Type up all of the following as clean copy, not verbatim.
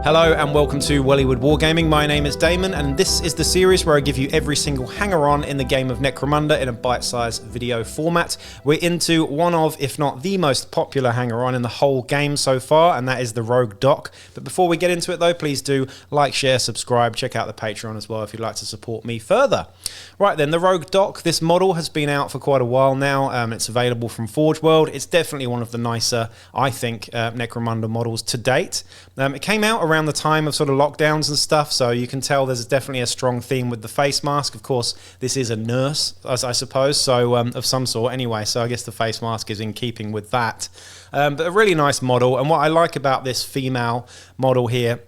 Hello and welcome to Wellywood Wargaming. My name is Damon and this is the series where I give you every single hanger-on in the game of Necromunda in a bite-sized video format. We're into one of, if not the most popular hanger-on in the whole game so far, and that is the Rogue Doc. But before we get into it though, please do like, share, subscribe, check out the Patreon as well if you'd like to support me further. Right then, the Rogue Doc, this model has been out for quite a while now. It's available from Forge World. It's definitely one of the nicer, I think, Necromunda models to date. It came out around the time of sort of lockdowns and stuff, so you can tell there's definitely a strong theme with the face mask. Of course, this is a nurse, as I suppose, so of some sort anyway, so I guess the face mask is in keeping with that. But a really nice model, and what I like about this female model here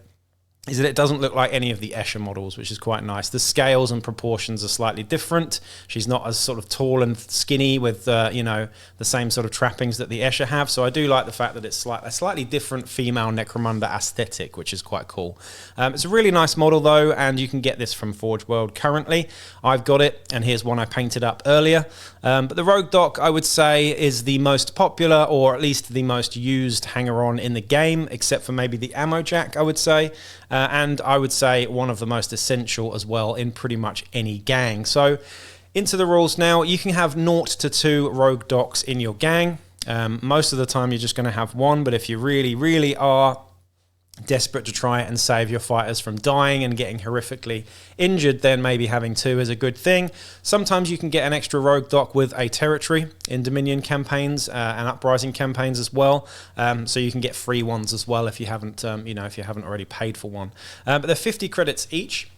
is that it doesn't look like any of the Escher models, which is quite nice. The scales and proportions are slightly different. She's not as sort of tall and skinny with, you know, the same sort of trappings that the Escher have. So I do like the fact that it's a slightly different female Necromunda aesthetic, which is quite cool. It's a really nice model though, and you can get this from Forge World currently. I've got it, and here's one I painted up earlier. But the Rogue Doc, I would say, is the most popular, or at least the most used hanger-on in the game, except for maybe the Ammo Jack, I would say. And I would say one of the most essential as well in pretty much any gang. So into the rules now. You can have 0 to 2 Rogue Docs in your gang. Most of the time you're just going to have one, but if you really are desperate to try and save your fighters from dying and getting horrifically injured, then maybe having 2 is a good thing. Sometimes you can get an extra Rogue Doc with a territory in Dominion campaigns and Uprising campaigns as well. So you can get free ones as well if you haven't, if you haven't already paid for one. But they're 50 credits each.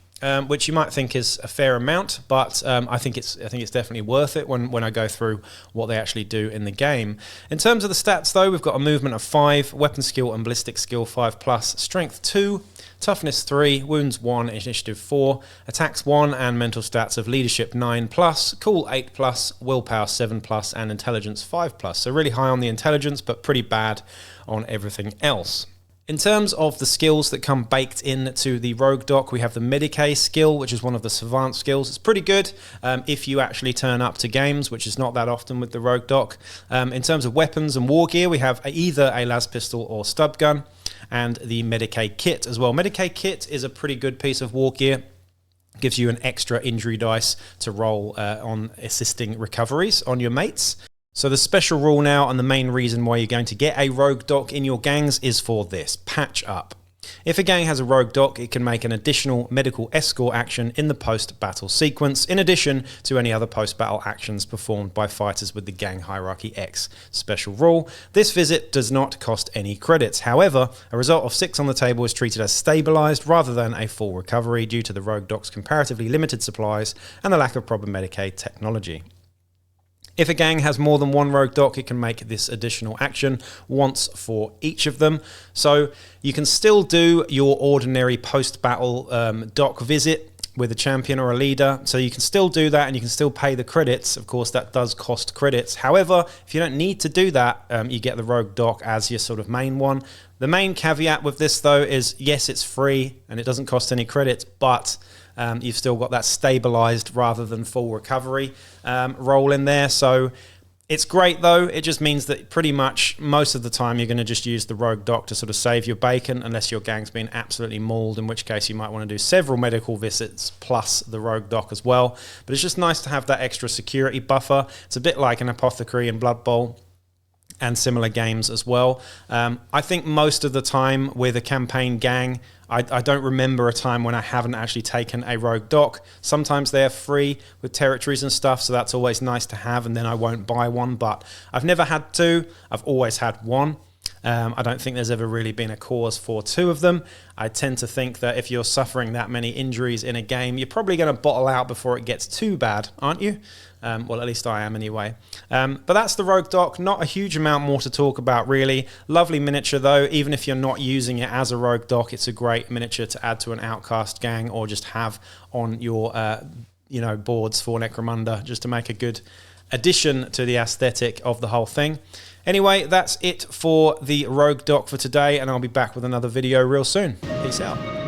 Which you might think is a fair amount, but I think it's definitely worth it when I go through what they actually do in the game. In terms of the stats though, we've got a movement of 5, weapon skill and ballistic skill 5+, strength 2, toughness 3, wounds 1, initiative 4, attacks 1, and mental stats of leadership 9+, cool 8+, willpower 7+, and intelligence 5+. So really high on the intelligence, but pretty bad on everything else. In terms of the skills that come baked into the Rogue Doc, we have the Medicae skill, which is one of the Savant skills. It's pretty good if you actually turn up to games, which is not that often with the Rogue Doc. In terms of weapons and war gear, we have either a las pistol or stub gun, and the Medicae kit as well. Medicae kit is a pretty good piece of war gear. Gives you an extra injury dice to roll on assisting recoveries on your mates. So the special rule now, and the main reason why you're going to get a Rogue Doc in your gangs, is for this: patch up. If a gang has a Rogue Doc, it can make an additional medical escort action in the post-battle sequence, in addition to any other post-battle actions performed by fighters with the Gang Hierarchy X special rule. This visit does not cost any credits. However, a result of 6 on the table is treated as stabilized rather than a full recovery due to the Rogue Doc's comparatively limited supplies and the lack of proper Medicae technology. If a gang has more than 1 Rogue Doc, it can make this additional action once for each of them. So you can still do your ordinary post-battle Doc visit with a champion or a leader. So you can still do that and you can still pay the credits. Of course, that does cost credits. However, if you don't need to do that, you get the Rogue Doc as your sort of main one. The main caveat with this, though, is yes, it's free and it doesn't cost any credits, but you've still got that stabilized rather than full recovery role in there. So it's great though. It just means that pretty much most of the time you're going to just use the Rogue Doc to sort of save your bacon, unless your gang's been absolutely mauled, in which case you might want to do several medical visits plus the Rogue Doc as well. But it's just nice to have that extra security buffer. It's a bit like an Apothecary in Blood Bowl and similar games as well. I think most of the time with a campaign gang, I don't remember a time when I haven't actually taken a Rogue Doc. Sometimes they're free with territories and stuff, so that's always nice to have, and then I won't buy one, but I've never had 2. I've always had 1. I don't think there's ever really been a cause for 2 of them. I tend to think that if you're suffering that many injuries in a game, you're probably going to bottle out before it gets too bad, aren't you? Well, at least I am anyway. But that's the Rogue Doc. Not a huge amount more to talk about, really. Lovely miniature, though. Even if you're not using it as a Rogue Doc, it's a great miniature to add to an Outcast gang or just have on your boards for Necromunda, just to make a good addition to the aesthetic of the whole thing. Anyway, that's it for the Rogue Doc for today, and I'll be back with another video real soon. Peace out.